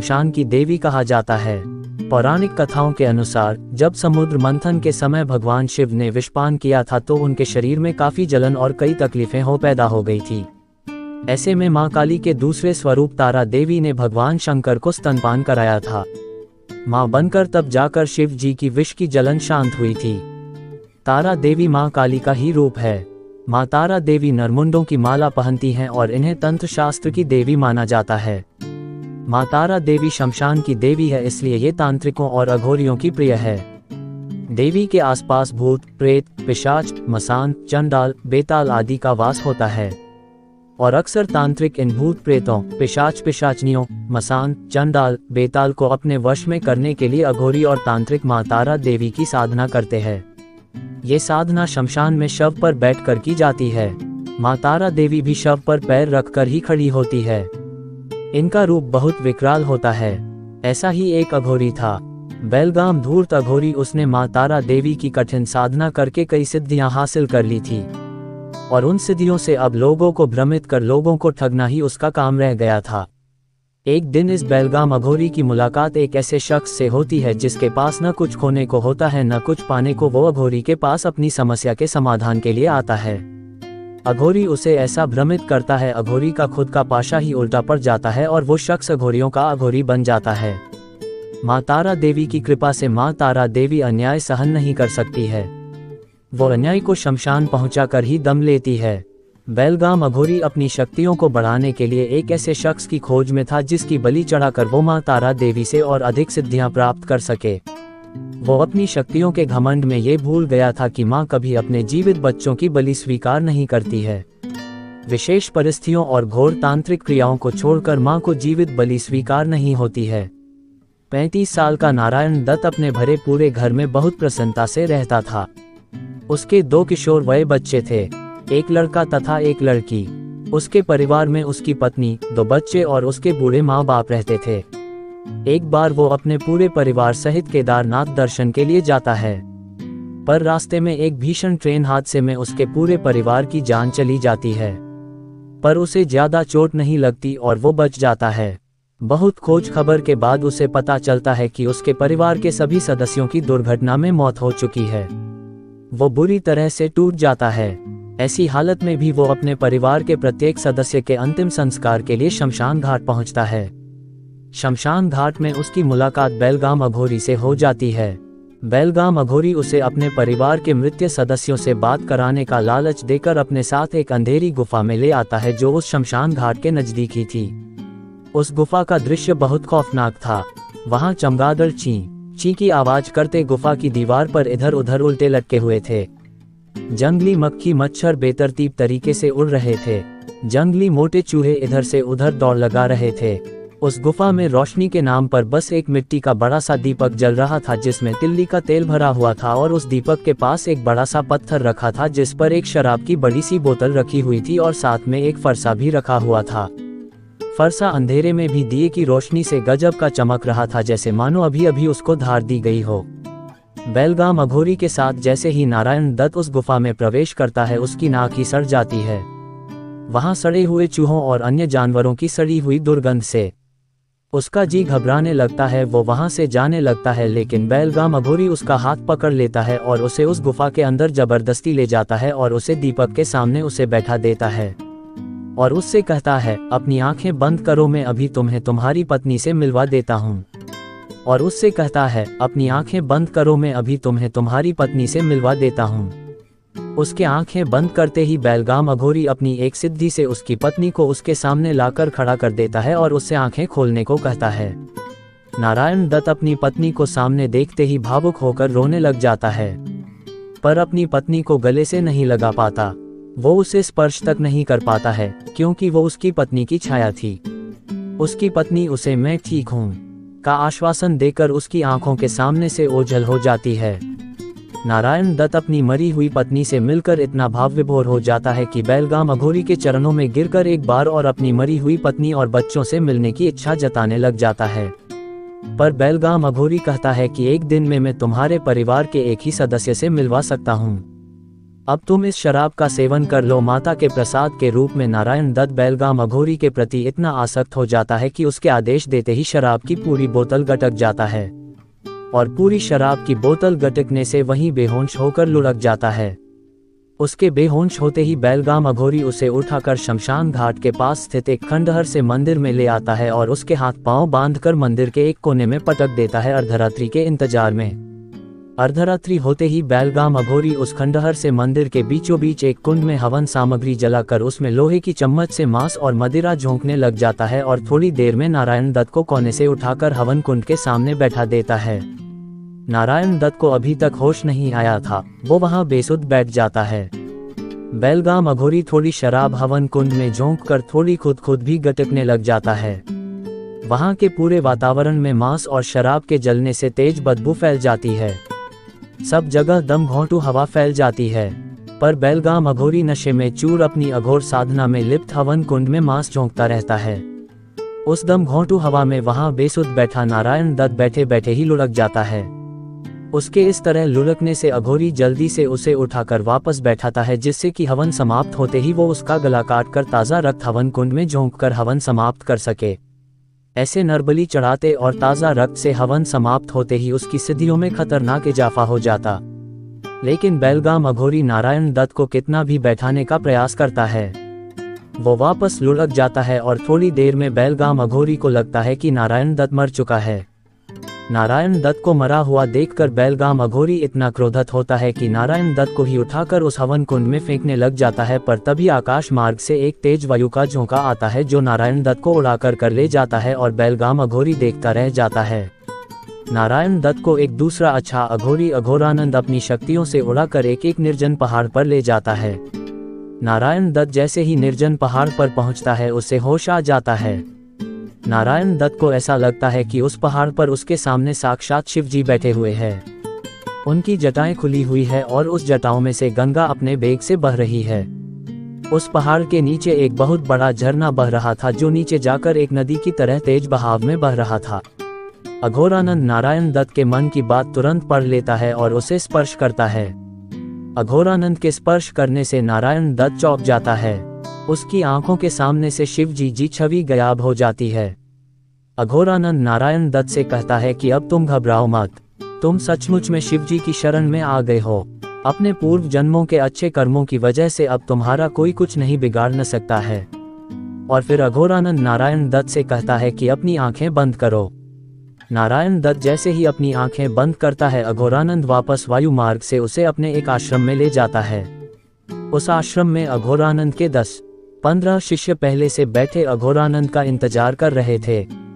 शान की देवी कहा जाता है। पौराणिक कथाओं के अनुसार जब समुद्र मंथन के समय भगवान शिव ने विषपान किया था तो उनके शरीर में काफी जलन और कई तकलीफें पैदा हो गई थी। ऐसे में मां काली के दूसरे स्वरूप तारा देवी ने भगवान शंकर को स्तनपान कराया था। मां बनकर तब जाकर शिव जी की विष की जलन शांत हुई थी। तारा देवी मां काली का ही रूप है। मां तारा देवी नरमुंडों की माला पहनती हैं और इन्हें तंत्र शास्त्र की देवी माना जाता है। मां तारा देवी शमशान की देवी है, इसलिए ये तांत्रिकों और अघोरियों की प्रिय है। देवी के आसपास भूत, प्रेत, पिशाच, मसान, चंडाल, बेताल आदि का वास होता है और अक्सर तांत्रिक इन भूत प्रेतों, पिशाच पिशाचनियों, मसान, चंडाल, बेताल को अपने वश में करने के लिए अघोरी और तांत्रिक मां तारा देवी की साधना करते हैं। ये साधना शमशान में शव पर बैठकर की जाती है। मां तारा देवी भी शव पर पैर रखकर ही खड़ी होती है। इनका रूप बहुत विकराल होता है। ऐसा ही एक अघोरी था, बेलगाम धूर्त अघोरी। उसने मां तारा देवी की कठिन साधना करके कई सिद्धियां हासिल कर ली थी और उन सिद्धियों से अब लोगों को भ्रमित कर लोगों को ठगना ही उसका काम रह गया था। एक दिन इस बेलगाम अघोरी की मुलाकात एक ऐसे शख्स से होती है जिसके पास न कुछ खोने को होता है न कुछ पाने को। वो अघोरी के पास अपनी समस्या के समाधान के लिए आता है। अघोरी उसे ऐसा भ्रमित करता है, अघोरी का खुद का पाशा ही उल्टा पड़ जाता है और वो शख्स अघोरियों का अघोरी बन जाता है। मां तारा देवी की कृपा से मां तारा देवी अन्याय सहन नहीं कर सकती है। वो अन्याय को शमशान पहुंचाकर ही दम लेती है। बेलगाम अघोरी अपनी शक्तियों को बढ़ाने के लिए एक ऐसे शख्स की खोज में था जिसकी बलि चढ़ाकर वो मां तारा देवी से और अधिक सिद्धियां प्राप्त कर सके। वो अपनी शक्तियों के घमंड में ये भूल गया था कि मां कभी अपने जीवित बच्चों की बलि स्वीकार नहीं करती है। विशेष परिस्थितियों और घोर तांत्रिक क्रियाओं को छोड़कर मां को जीवित बलि स्वीकार नहीं होती है। 35 साल का नारायण दत्त अपने भरे पूरे घर में बहुत प्रसन्नता से रहता था। उसके 2 किशोर वय बच्चे थे, एक लड़का तथा एक लड़की। उसके परिवार में उसकी पत्नी, 2 बच्चे और उसके बूढ़े माँ बाप रहते थे। एक बार वो अपने पूरे परिवार सहित केदारनाथ दर्शन के लिए जाता है, पर रास्ते में एक भीषण ट्रेन हादसे में उसके पूरे परिवार की जान चली जाती है, पर उसे ज्यादा चोट नहीं लगती और वो बच जाता है। बहुत खोज खबर के बाद उसे पता चलता है कि उसके परिवार के सभी सदस्यों की दुर्घटना में मौत हो चुकी है। वो बुरी तरह से टूट जाता है। ऐसी हालत में भी वो अपने परिवार के प्रत्येक सदस्य के अंतिम संस्कार के लिए शमशान घाट पहुंचता है। शमशान घाट में उसकी मुलाकात बेलगाम अघोरी से हो जाती है। बेलगाम अघोरी उसे अपने परिवार के मृत सदस्यों से बात कराने का लालच देकर अपने साथ एक अंधेरी गुफा में ले आता है जो उस शमशान घाट के नजदीक ही थी। उस गुफा का दृश्य बहुत खौफनाक था। वहां चमगादड़ ची ची की आवाज करते गुफा की दीवार पर इधर उधर उल्टे लटके हुए थे। जंगली मक्खी मच्छर बेतरतीब तरीके से उड़ रहे थे। जंगली मोटे चूहे इधर से उधर दौड़ लगा रहे थे। उस गुफा में रोशनी के नाम पर बस एक मिट्टी का बड़ा सा दीपक जल रहा था जिसमें तिल्ली का तेल भरा हुआ था और उस दीपक के पास एक बड़ा सा पत्थर रखा था जिस पर एक शराब की बड़ी सी बोतल रखी हुई थी और साथ में एक फरसा भी रखा हुआ था। फरसा अंधेरे में भी दिए की रोशनी से गजब का चमक रहा था, जैसे मानो अभी अभी उसको धार दी गई हो। बेलगाम अघोरी के साथ जैसे ही नारायण दत्त उस गुफा में प्रवेश करता है उसकी नाक ही सड़ जाती है। वहां सड़े हुए चूहों और अन्य जानवरों की सड़ी हुई दुर्गंध से उसका जी घबराने लगता है। वो वहां से जाने लगता है, लेकिन बेलगाम अघोरी उसका हाथ पकड़ लेता है और उसे उस गुफा के अंदर जबरदस्ती ले जाता है और उसे दीपक के सामने उसे बैठा देता है और उससे कहता है, अपनी आंखें बंद करो, मैं अभी तुम्हें तुम्हारी पत्नी से मिलवा देता हूँ। और उससे कहता है, अपनी आंखें बंद करो, मैं अभी तुम्हें तुम्हारी पत्नी से मिलवा देता हूँ। उसके आंखें बंद करते ही बेलगाम अघोरी अपनी एक सिद्धि से उसकी पत्नी को उसके सामने लाकर खड़ा कर देता है और उससे आंखें खोलने को कहता है। नारायण दत्त अपनी पत्नी को सामने देखते ही भावुक होकर रोने लग जाता है, पर अपनी पत्नी को गले से नहीं लगा पाता। वो उसे स्पर्श तक नहीं कर पाता है क्योंकि वो उसकी पत्नी की छाया थी। उसकी पत्नी उसे मैं ठीक हूँ का आश्वासन देकर उसकी आंखों के सामने से ओझल हो जाती है। नारायण दत्त अपनी मरी हुई पत्नी से मिलकर इतना भाव विभोर हो जाता है कि बेलगाम अघोरी के चरणों में गिरकर एक बार और अपनी मरी हुई पत्नी और बच्चों से मिलने की इच्छा जताने लग जाता है। पर बेलगाम अघोरी कहता है कि एक दिन में मैं तुम्हारे परिवार के एक ही सदस्य से मिलवा सकता हूँ। अब तुम इस शराब का सेवन कर लो। माता के प्रसाद के रूप में नारायण दत्त बेलगाम अघोरी के प्रति इतना आसक्त हो जाता है कि उसके आदेश देते ही शराब की पूरी बोतल गटक जाता है और पूरी शराब की बोतल गटकने से वहीं बेहोश होकर लुढ़क जाता है। उसके बेहोश होते ही बेलगाम अघोरी उसे उठाकर शमशान घाट के पास स्थित एक खंडहर से मंदिर में ले आता है और उसके हाथ पांव बांधकर मंदिर के एक कोने में पटक देता है अर्धरात्रि के इंतजार में। अर्धरात्रि होते ही बेलगाम अघोरी उस खंडहर से मंदिर के बीचों बीच एक कुंड में हवन सामग्री जलाकर उसमें लोहे की चम्मच से मांस और मदिरा झोंकने लग जाता है और थोड़ी देर में नारायण दत्त को कोने से उठाकर हवन कुंड के सामने बैठा देता है। नारायण दत्त को अभी तक होश नहीं आया था, वो वहां बेसुध बैठ जाता है। बेलगाम अघोरी थोड़ी शराब हवन कुंड में झोंक कर थोड़ी खुद भी गटकने लग जाता है। वहां के पूरे वातावरण में मांस और शराब के जलने से तेज बदबू फैल जाती है। सब जगह दम घोंटू हवा फैल जाती है, पर बेलगाम अघोरी नशे में चूर अपनी अघोर साधना में लिप्त हवन कुंड में मांस झोंकता रहता है। उस दम घोंटू हवा में वहां बेसुध बैठा नारायण दत्त बैठे बैठे ही लुढ़क जाता है। उसके इस तरह लुढ़कने से अघोरी जल्दी से उसे उठाकर वापस बैठाता है, जिससे कि हवन समाप्त होते ही वो उसका गला काट कर ताज़ा रक्त हवन कुंड में झोंककर हवन समाप्त कर सके। ऐसे नरबली चढ़ाते और ताज़ा रक्त से हवन समाप्त होते ही उसकी सिद्धियों में खतरनाक इजाफा हो जाता। लेकिन बेलगाम अघोरी नारायण दत्त को कितना भी बैठाने का प्रयास करता है, वो वापस लुढ़क जाता है और थोड़ी देर में बेलगाम अघोरी को लगता है कि नारायण दत्त मर चुका है। नारायण दत्त को मरा हुआ देखकर बेलगाम अघोरी इतना क्रोधित होता है कि नारायण दत्त को ही उठाकर उस हवन कुंड में फेंकने लग जाता है, पर तभी आकाश मार्ग से एक तेज वायु का झोंका आता है जो नारायण दत्त को उड़ाकर कर ले जाता है और बेलगाम अघोरी देखता रह जाता है। नारायण दत्त को एक दूसरा अच्छा अघोरी अघोरानंद अपनी शक्तियों से उड़ाकर एक निर्जन पहाड़ पर ले जाता है। नारायण दत्त जैसे ही निर्जन पहाड़ पर पहुंचता है उसे होश आ जाता है। नारायण दत्त को ऐसा लगता है कि उस पहाड़ पर उसके सामने साक्षात शिव जी बैठे हुए हैं। उनकी जटाएं खुली हुई है और उस जटाओं में से गंगा अपने वेग से बह रही है। उस पहाड़ के नीचे एक बहुत बड़ा झरना बह रहा था जो नीचे जाकर एक नदी की तरह तेज बहाव में बह रहा था। अघोरानंद नारायण दत्त के मन की बात तुरंत पढ़ लेता है और उसे स्पर्श करता है। अघोरानंद के स्पर्श करने से नारायण दत्त चौंक जाता है। उसकी आंखों के सामने से शिव जी छवि गायब हो जाती है। अघोरानंद नारायण दत्त से कहता है कि अब तुम घबराओ मत, तुम सचमुच में शिव जी की शरण में आ गए हो। अपने पूर्व जन्मों के अच्छे कर्मों की वजह से अब तुम्हारा कोई कुछ नहीं बिगाड़ न सकता है। और फिर अघोरानंद नारायण दत्त से कहता है कि अपनी आंखें बंद करो। नारायण दत्त जैसे ही अपनी आंखें बंद करता है, अघोरानंद वापस वायु मार्ग से उसे अपने एक आश्रम में ले जाता है। उस आश्रम में अघोरानंद के 10-15 शिष्य पहले से बैठे अघोरानंद का इंतजार कर रहे थे।